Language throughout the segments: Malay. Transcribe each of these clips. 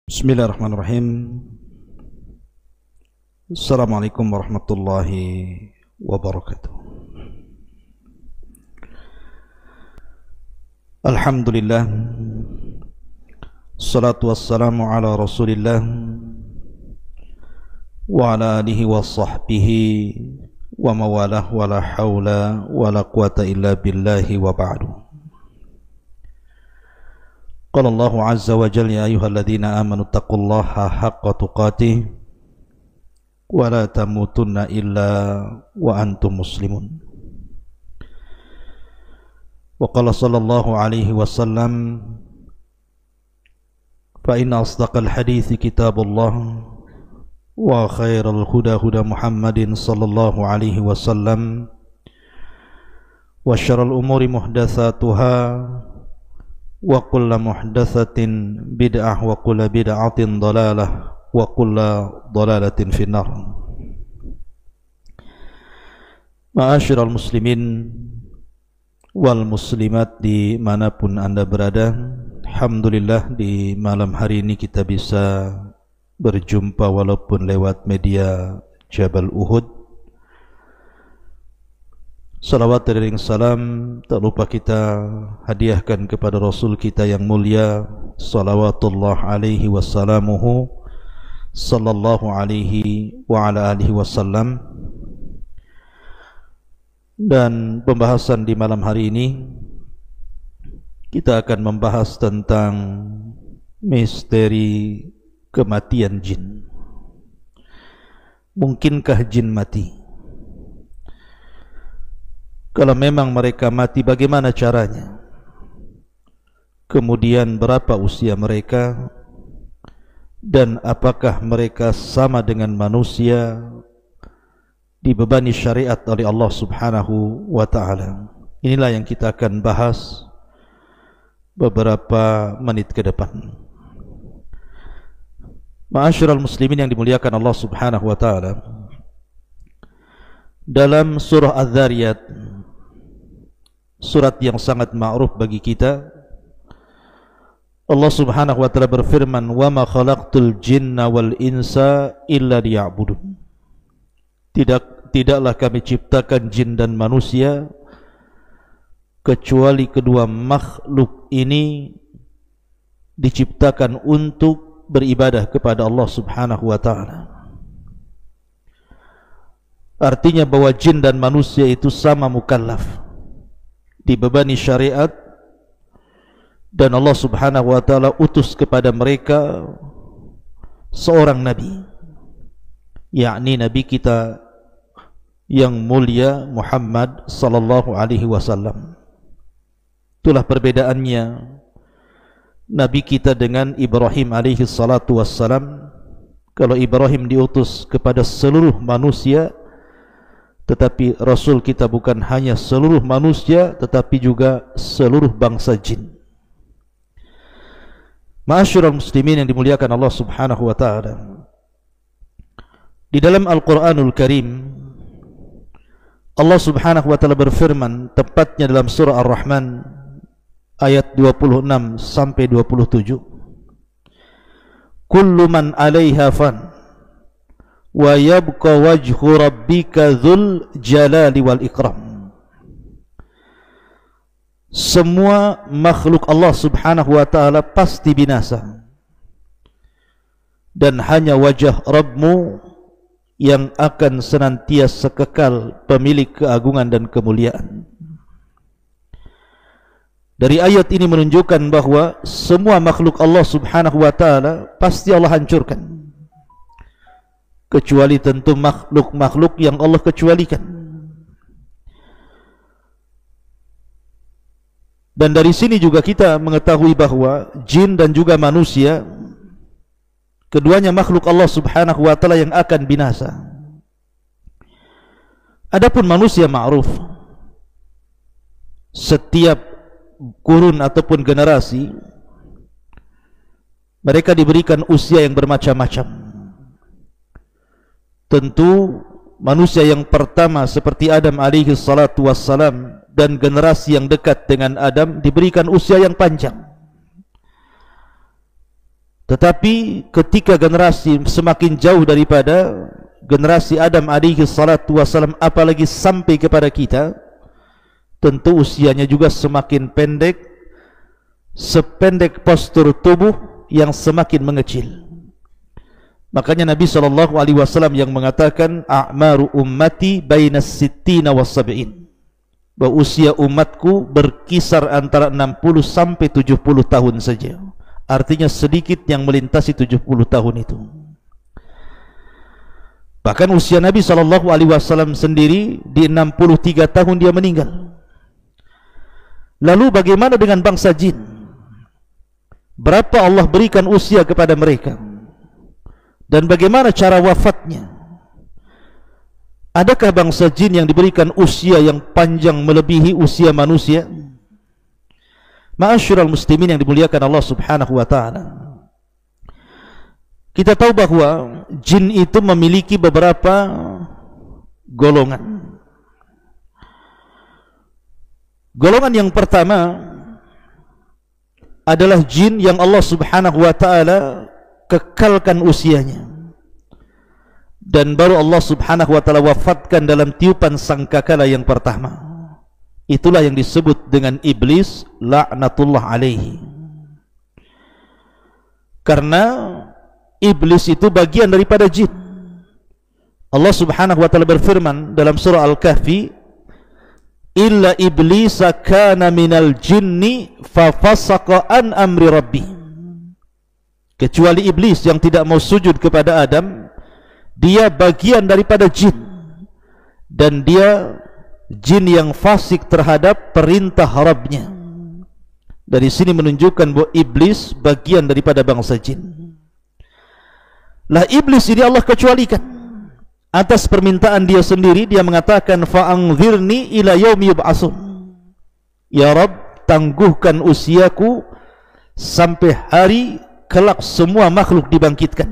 Bismillahirrahmanirrahim. Assalamualaikum warahmatullahi wabarakatuh. Alhamdulillah, salatu wassalamu ala rasulillah wa ala alihi wa sahbihi wa mawalah wa la hawla wa la quwata illa billahi wa ba'du. Qala Allahu azza wa jalla, ya ayyuhalladzina amanu taqullaha haqqa tuqatih wa la tamutunna illa wa antum muslimun. Wa qala sallallahu alaihi wasallam, fa inna asdaqal hadithi kitabullah wa khairal huda huda Muhammadin sallallahu alaihi wasallam wa syarrul umuri muhdatsatuha wa kullu muhdatsatin bid'ah wa kullu bid'atin dhalalah wa kullu dhalalatin finnar. Ma'asyiral muslimin wal muslimat dimanapun anda berada, alhamdulillah di malam hari ini kita bisa berjumpa walaupun lewat media Jabal Uhud. Salawat dan salam tak lupa kita hadiahkan kepada Rasul kita yang mulia, salawatullah alaihi wassalamuhu sallallahu alaihi wa ala alihi wasallam. Dan pembahasan di malam hari ini kita akan membahas tentang misteri kematian jin. Mungkinkah jin mati? Kalau memang mereka mati, bagaimana caranya? Kemudian berapa usia mereka? Dan apakah mereka sama dengan manusia dibebani syariat oleh Allah subhanahu wa ta'ala? Inilah yang kita akan bahas beberapa menit ke depan. Ma'asyiral muslimin yang dimuliakan Allah subhanahu wa ta'ala, dalam surah Az-Zariyat, surat yang sangat ma'ruf bagi kita, Allah subhanahu wa ta'ala berfirman, wa ma khalaqtul jinna wal insa illa liya'budun. Tidaklah kami ciptakan jin dan manusia kecuali kedua makhluk ini diciptakan untuk beribadah kepada Allah subhanahu wa ta'ala. Artinya bahwa jin dan manusia itu sama mukallaf, dibebani syariat, dan Allah subhanahu wa ta'ala utus kepada mereka seorang nabi, yakni nabi kita yang mulia Muhammad sallallahu alaihi wasallam. Itulah perbedaannya nabi kita dengan Ibrahim alaihi salatu wassalam. Kalau Ibrahim diutus kepada seluruh manusia, tetapi Rasul kita bukan hanya seluruh manusia, tetapi juga seluruh bangsa jin. Ma'asyiral muslimin yang dimuliakan Allah subhanahu wa ta'ala, di dalam Al-Quranul Karim Allah subhanahu wa ta'ala berfirman, tepatnya dalam surah Ar-Rahman ayat 26 sampai 27, kullu man 'alaiha fan wa yabqa wajhu rabbika dzul jalali wal ikram. Semua makhluk Allah subhanahu wa ta'ala pasti binasa, dan hanya wajah Rabbmu yang akan senantiasa kekal, pemilik keagungan dan kemuliaan. Dari ayat ini menunjukkan bahwa semua makhluk Allah subhanahu wa ta'ala pasti Allah hancurkan, kecuali tentu makhluk-makhluk yang Allah kecualikan. Dan dari sini juga kita mengetahui bahwa jin dan juga manusia, keduanya makhluk Allah subhanahu wa ta'ala yang akan binasa. Adapun manusia ma'ruf, setiap kurun ataupun generasi mereka diberikan usia yang bermacam-macam. Tentu manusia yang pertama seperti Adam alaihi salatu wassalam dan generasi yang dekat dengan Adam diberikan usia yang panjang. Tetapi ketika generasi semakin jauh daripada generasi Adam alaihi salatu wasalam, apalagi sampai kepada kita, tentu usianya juga semakin pendek, sependek postur tubuh yang semakin mengecil. Makanya Nabi SAW yang mengatakan a'maru ummati bainas sittina was sab'in, bahwa usia umatku berkisar antara 60 sampai 70 tahun saja. Artinya sedikit yang melintasi 70 tahun itu. Bahkan usia Nabi SAW sendiri di 63 tahun dia meninggal. Lalu bagaimana dengan bangsa jin? Berapa Allah berikan usia kepada mereka? Dan bagaimana cara wafatnya? Adakah bangsa jin yang diberikan usia yang panjang melebihi usia manusia? Ma'asyiral muslimin yang dimuliakan Allah Subhanahu wa taala, kita tahu bahwa jin itu memiliki beberapa golongan. Golongan yang pertama adalah jin yang Allah Subhanahu wa taala kekalkan usianya, dan baru Allah Subhanahu wa taala wafatkan dalam tiupan sangkakala yang pertama. Itulah yang disebut dengan iblis laknatullah alaihi. Karena iblis itu bagian daripada jin. Allah Subhanahu wa taala berfirman dalam surah Al-Kahfi, illa iblisa kana minal jinni fa fasaqa an amri rabbih. Kecuali iblis yang tidak mau sujud kepada Adam, dia bagian daripada jin, dan dia jin yang fasik terhadap perintah Rabbnya. Dari sini menunjukkan bahwa iblis bagian daripada bangsa jin. Lah iblis ini Allah kecualikan atas permintaan dia sendiri. Dia mengatakan fa'anzirni ila yaumi yub'atsun, ya Rabb, tangguhkan usiaku sampai hari kelak semua makhluk dibangkitkan.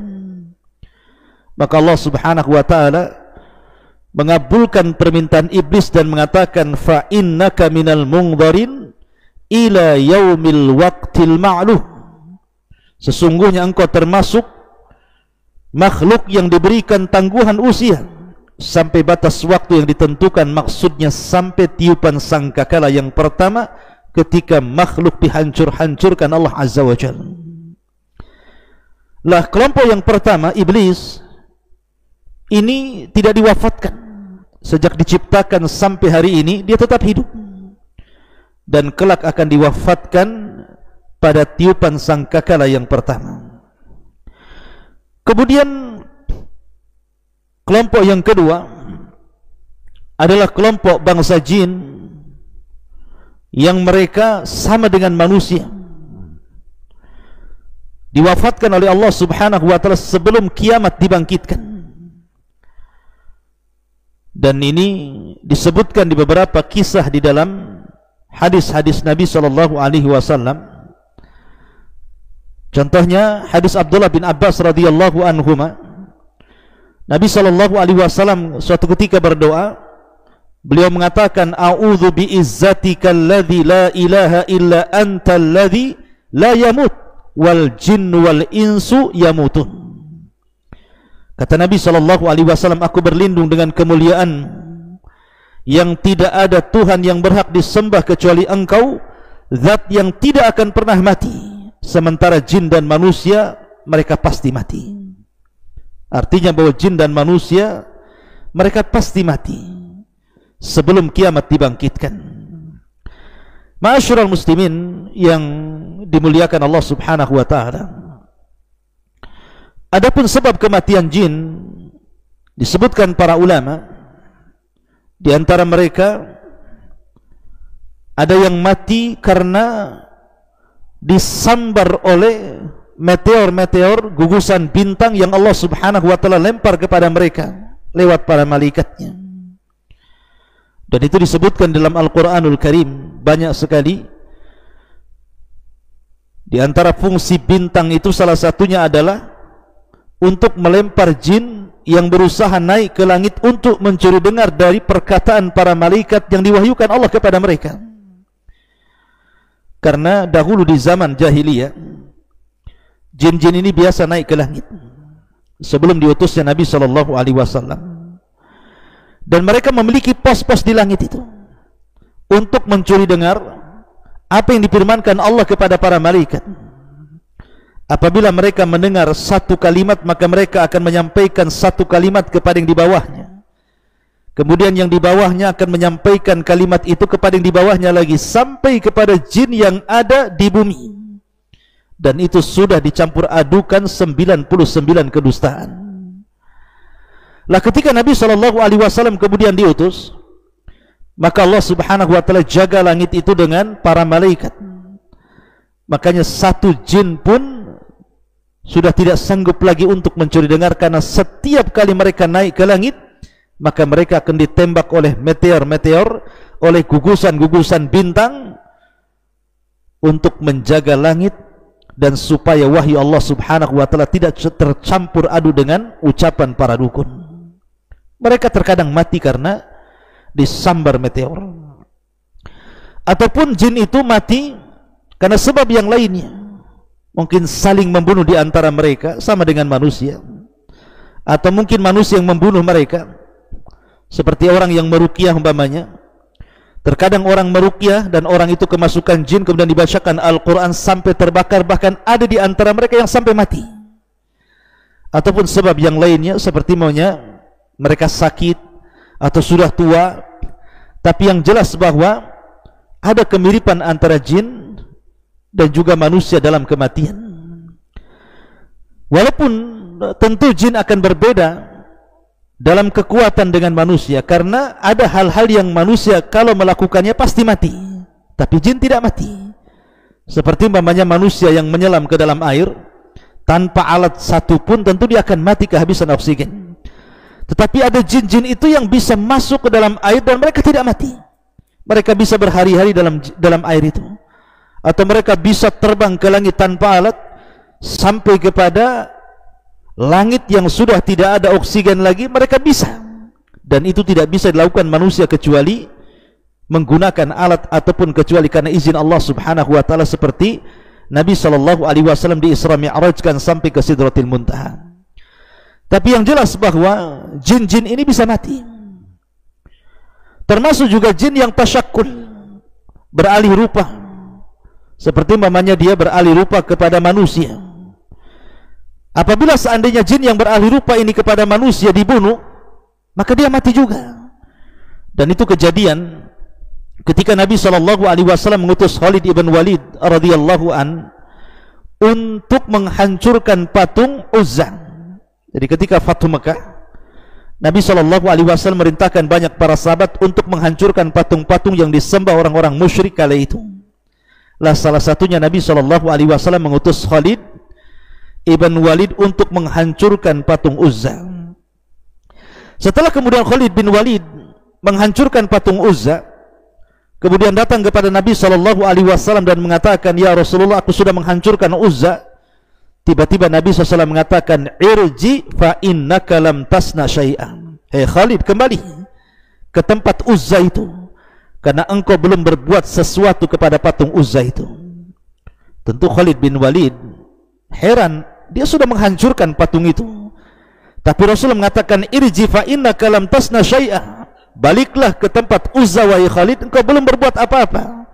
Maka Allah Subhanahu wa taala mengabulkan permintaan iblis dan mengatakan fa innaka minal mungdharin ila yaumil waqtil ma'luh, sesungguhnya engkau termasuk makhluk yang diberikan tangguhan usia sampai batas waktu yang ditentukan. Maksudnya sampai tiupan sangkakala yang pertama, ketika makhluk dihancur-hancurkan Allah Azza wa Jalla. Lah kelompok yang pertama, iblis, ini tidak diwafatkan. Sejak diciptakan sampai hari ini dia tetap hidup, dan kelak akan diwafatkan pada tiupan sangkakala yang pertama. Kemudian kelompok yang kedua adalah kelompok bangsa jin yang mereka sama dengan manusia, diwafatkan oleh Allah Subhanahu wa taala sebelum kiamat dibangkitkan. Dan ini disebutkan di beberapa kisah di dalam hadis-hadis Nabi sallallahu alaihi wasallam. Contohnya hadis Abdullah bin Abbas radhiyallahu anhuma. Nabi sallallahu alaihi wasallam suatu ketika berdoa, beliau mengatakan a'udzu biizzatikal ladzi la ilaha illa antal ladzi la yamut wal jinnu wal insu yamutun. Kata Nabi SAW, aku berlindung dengan kemuliaan yang tidak ada Tuhan yang berhak disembah kecuali Engkau, zat yang tidak akan pernah mati, sementara jin dan manusia mereka pasti mati. Artinya bahwa jin dan manusia mereka pasti mati sebelum kiamat dibangkitkan. Ma'asyiral muslimin yang dimuliakan Allah Subhanahu wa taala, adapun sebab kematian jin disebutkan para ulama. Di antara mereka ada yang mati karena disambar oleh meteor-meteor, gugusan bintang yang Allah Subhanahu wa taala lempar kepada mereka lewat para malaikatnya. Dan itu disebutkan dalam Al-Qur'anul Karim banyak sekali. Di antara fungsi bintang itu salah satunya adalah untuk melempar jin yang berusaha naik ke langit untuk mencuri dengar dari perkataan para malaikat yang diwahyukan Allah kepada mereka. Karena dahulu di zaman jahiliyah, Jin-jin ini biasa naik ke langit sebelum diutusnya Nabi SAW, dan mereka memiliki pos-pos di langit itu untuk mencuri dengar apa yang difirmankan Allah kepada para malaikat. Apabila mereka mendengar satu kalimat, maka mereka akan menyampaikan satu kalimat kepada yang di bawahnya, kemudian yang di bawahnya akan menyampaikan kalimat itu kepada yang di bawahnya lagi, sampai kepada jin yang ada di bumi. Dan itu sudah dicampur adukan 99 kedustaan. Lah ketika Nabi SAW kemudian diutus, maka Allah Subhanahu wa ta'ala jaga langit itu dengan para malaikat. Makanya satu jin pun sudah tidak sanggup lagi untuk mencuri dengar, karena setiap kali mereka naik ke langit, maka mereka akan ditembak oleh meteor-meteor, oleh gugusan-gugusan bintang, untuk menjaga langit dan supaya wahyu Allah Subhanahu wa ta'ala tidak tercampur adu dengan ucapan para dukun. Mereka terkadang mati karena disambar meteor, ataupun jin itu mati karena sebab yang lainnya, mungkin saling membunuh di antara mereka sama dengan manusia, atau mungkin manusia yang membunuh mereka, seperti orang yang meruqyah umpamanya. Terkadang orang meruqyah dan orang itu kemasukan jin, kemudian dibacakan Al-Quran sampai terbakar, bahkan ada di antara mereka yang sampai mati. Ataupun sebab yang lainnya, seperti maunya mereka sakit atau sudah tua. Tapi yang jelas bahwa ada kemiripan antara jin dan juga manusia dalam kematian. Walaupun tentu jin akan berbeda dalam kekuatan dengan manusia, karena ada hal-hal yang manusia kalau melakukannya pasti mati, tapi jin tidak mati. Seperti umpamanya manusia yang menyelam ke dalam air tanpa alat satu pun, tentu dia akan mati kehabisan oksigen. Tetapi ada jin-jin itu yang bisa masuk ke dalam air dan mereka tidak mati. Mereka bisa berhari-hari dalam air itu, atau mereka bisa terbang ke langit tanpa alat sampai kepada langit yang sudah tidak ada oksigen lagi. Mereka bisa, dan itu tidak bisa dilakukan manusia kecuali menggunakan alat ataupun kecuali karena izin Allah Subhanahu wa ta'ala, seperti Nabi SAW di Isra Mi'rajkan sampai ke Sidratil Muntaha. Tapi yang jelas bahwa jin-jin ini bisa mati, termasuk juga jin yang tasyakkul, beralih rupa, seperti umpamanya dia beralih rupa kepada manusia. Apabila seandainya jin yang beralih rupa ini kepada manusia dibunuh, maka dia mati juga. Dan itu kejadian ketika Nabi SAW mengutus Khalid ibn Walid radhiyallahu an untuk menghancurkan patung Uzza. Jadi ketika Fathu Mekah, Nabi SAW merintahkan banyak para sahabat untuk menghancurkan patung-patung yang disembah orang-orang musyrik kala itu. Lah salah satunya Nabi SAW mengutus Khalid ibn Walid untuk menghancurkan patung Uzza. Setelah kemudian Khalid bin Walid menghancurkan patung Uzza, kemudian datang kepada Nabi SAW dan mengatakan, "Ya Rasulullah, aku sudah menghancurkan Uzza." Tiba-tiba Nabi SAW mengatakan, "Irji fa innaka lam tasna syai'an." Hei Khalid, kembali ke tempat Uzza itu, karena engkau belum berbuat sesuatu kepada patung Uzza itu. Tentu Khalid bin Walid heran, dia sudah menghancurkan patung itu, tapi Rasulullah mengatakan, "Irji fa innaka lam tasna syai'an." Baliklah ke tempat Uzza wahai Khalid, engkau belum berbuat apa-apa.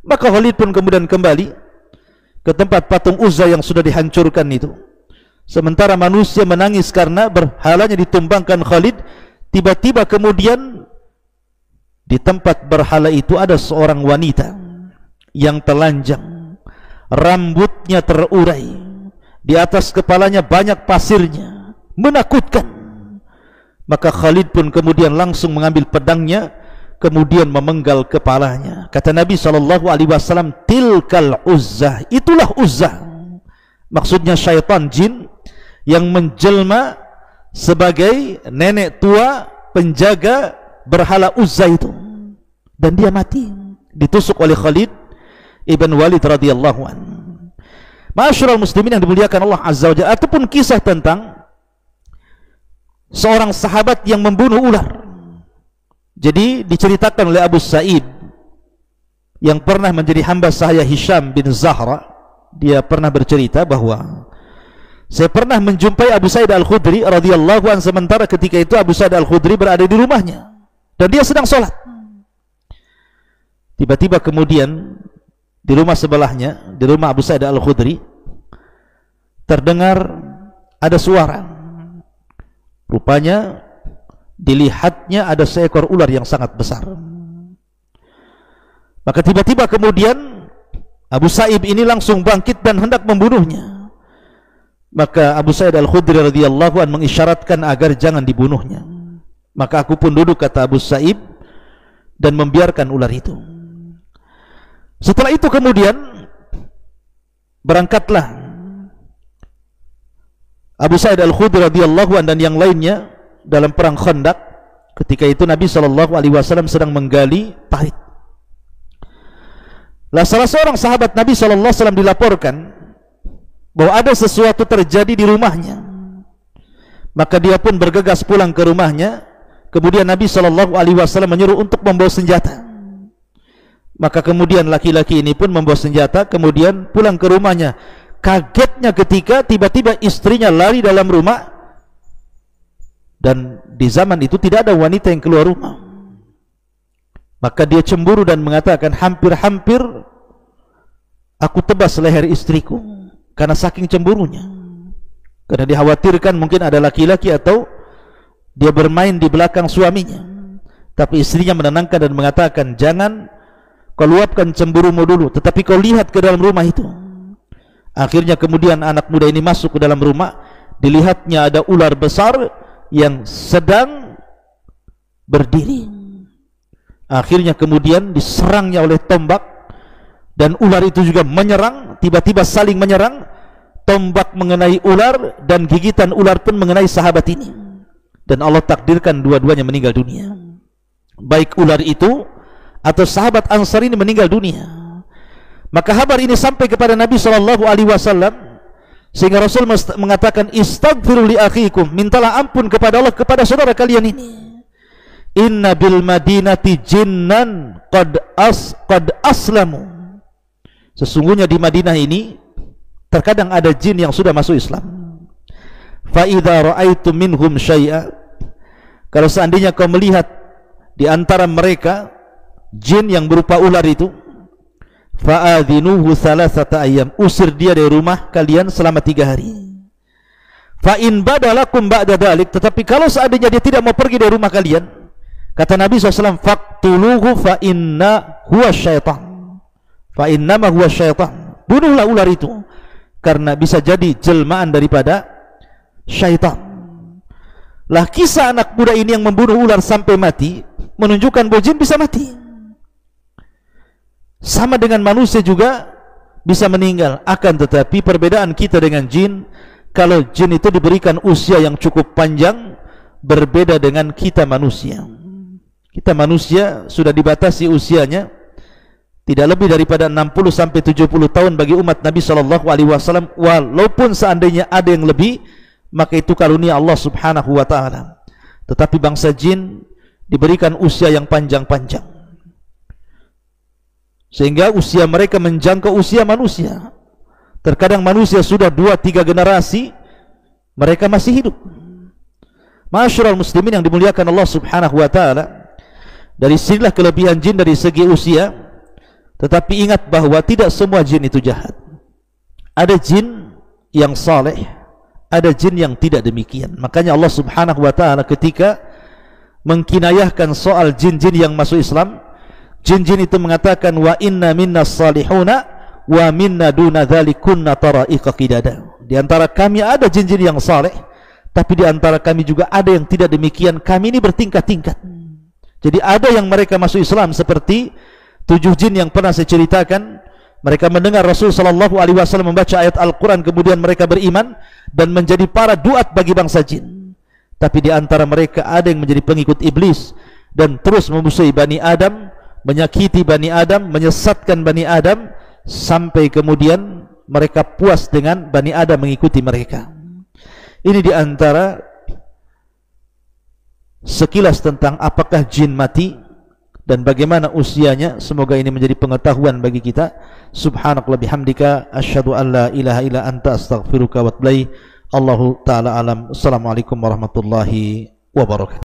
Maka Khalid pun kemudian kembali ke tempat patung Uzza yang sudah dihancurkan itu. Sementara manusia menangis karena berhalanya ditumbangkan Khalid. Tiba-tiba kemudian di tempat berhala itu ada seorang wanita yang telanjang, rambutnya terurai, di atas kepalanya banyak pasirnya, menakutkan. Maka Khalid pun kemudian langsung mengambil pedangnya, kemudian memenggal kepalanya. Kata Nabi SAW, "Tilkal Uzza." Itulah Uzza. Maksudnya syaitan jin yang menjelma sebagai nenek tua penjaga berhala Uzza itu, dan dia mati ditusuk oleh Khalid ibn Walid radhiyallahu anhu. Ma'asyiral muslimin yang dimuliakan Allah Azza wa Jalla, ataupun kisah tentang seorang sahabat yang membunuh ular. Jadi diceritakan oleh Abu Sa'id yang pernah menjadi hamba sahaya Hisham bin Zahra dia pernah bercerita bahwa saya pernah menjumpai Abu Sa'id Al-Khudri radhiyallahu anhu sementara ketika itu Abu Sa'id Al-Khudri berada di rumahnya dan dia sedang sholat. Tiba-tiba kemudian di rumah sebelahnya, di rumah Abu Sa'id Al-Khudri, terdengar ada suara. Rupanya dilihatnya ada seekor ular yang sangat besar. Maka tiba-tiba kemudian Abu Sa'id ini langsung bangkit dan hendak membunuhnya. Maka Abu Sa'id Al-Khudri radhiyallahu anhu mengisyaratkan agar jangan dibunuhnya. Maka aku pun duduk, kata Abu Sa'id, dan membiarkan ular itu. Setelah itu kemudian berangkatlah Abu Sa'id Al-Khudri radhiyallahu anhu dan yang lainnya dalam perang Khandaq. Ketika itu Nabi SAW sedang menggali parit. Lah salah seorang sahabat Nabi SAW dilaporkan bahwa ada sesuatu terjadi di rumahnya. Maka dia pun bergegas pulang ke rumahnya. Kemudian Nabi SAW menyuruh untuk membawa senjata. Maka kemudian laki-laki ini pun membawa senjata, kemudian pulang ke rumahnya. Kagetnya ketika tiba-tiba istrinya lari dalam rumah, dan di zaman itu tidak ada wanita yang keluar rumah. Maka dia cemburu dan mengatakan, hampir-hampir aku tebas leher istriku karena saking cemburunya. Karena dikhawatirkan mungkin ada laki-laki atau dia bermain di belakang suaminya. Tapi istrinya menenangkan dan mengatakan, jangan kau luapkan cemburumu dulu, tetapi kau lihat ke dalam rumah itu. Akhirnya kemudian anak muda ini masuk ke dalam rumah. Dilihatnya ada ular besar yang sedang berdiri. Akhirnya kemudian diserangnya oleh tombak, dan ular itu juga menyerang. Tiba-tiba saling menyerang. Tombak mengenai ular dan gigitan ular pun mengenai sahabat ini, dan Allah takdirkan dua-duanya meninggal dunia. Baik ular itu atau sahabat Ansar ini meninggal dunia. Maka kabar ini sampai kepada Nabi SAW, sehingga Rasul mengatakan, istaghfiru li akhikum, mintalah ampun kepada Allah kepada saudara kalian ini. Inna bil madinati jinnan qad aslamu. Sesungguhnya di Madinah ini terkadang ada jin yang sudah masuk Islam. Fa idza ra'aitum minhum syai'a, kalau seandainya kau melihat di antara mereka jin yang berupa ular itu, fa'adhinuhu thalathata ayyam, usir dia dari rumah kalian selama 3 hari. Fa in badalakum ba'da dhalik, tetapi kalau seandainya dia tidak mau pergi dari rumah kalian, kata Nabi SAW, faqtuluhu fa inna huwa syaitan, fa innama huwa syaitan, bunuhlah ular itu karena bisa jadi jelmaan daripada syaitan. Lah kisah anak muda ini yang membunuh ular sampai mati menunjukkan bahwa jin bisa mati. Sama dengan manusia juga bisa meninggal. Akan tetapi perbedaan kita dengan jin, kalau jin itu diberikan usia yang cukup panjang, berbeda dengan kita manusia. Kita manusia sudah dibatasi usianya tidak lebih daripada 60 sampai 70 tahun bagi umat Nabi SAW. Walaupun seandainya ada yang lebih, maka itu karunia Allah Subhanahu wa ta'ala. Tetapi bangsa jin diberikan usia yang panjang-panjang, sehingga usia mereka menjangkau usia manusia. Terkadang manusia sudah 2-3 generasi mereka masih hidup. Ma'asyiral muslimin yang dimuliakan Allah Subhanahu wa ta'ala, dari sinilah kelebihan jin dari segi usia. Tetapi ingat bahwa tidak semua jin itu jahat. Ada jin yang saleh, ada jin yang tidak demikian. Makanya Allah Subhanahu wa ta'ala ketika mengkinayahkan soal jin-jin yang masuk Islam, jin-jin itu mengatakan, wa inna minna salihuna wa minna duna dhalikunna tara'iqa qidada. Di antara kami ada jin-jin yang saleh, tapi di antara kami juga ada yang tidak demikian. Kami ini bertingkat-tingkat. Jadi ada yang mereka masuk Islam seperti 7 jin yang pernah saya ceritakan. Mereka mendengar Rasul SAW membaca ayat Al-Quran, kemudian mereka beriman dan menjadi para duat bagi bangsa jin. Tapi di antara mereka ada yang menjadi pengikut iblis dan terus memusuhi Bani Adam, menyakiti Bani Adam, menyesatkan Bani Adam, sampai kemudian mereka puas dengan Bani Adam mengikuti mereka. Ini di antara sekilas tentang apakah jin mati dan bagaimana usianya. Semoga ini menjadi pengetahuan bagi kita. Subhanakallah bihamdika asyhadu an la ilaha illa anta astaghfiruka wa atubu ilaik. Allahu taala alam. Assalamualaikum warahmatullahi wabarakatuh.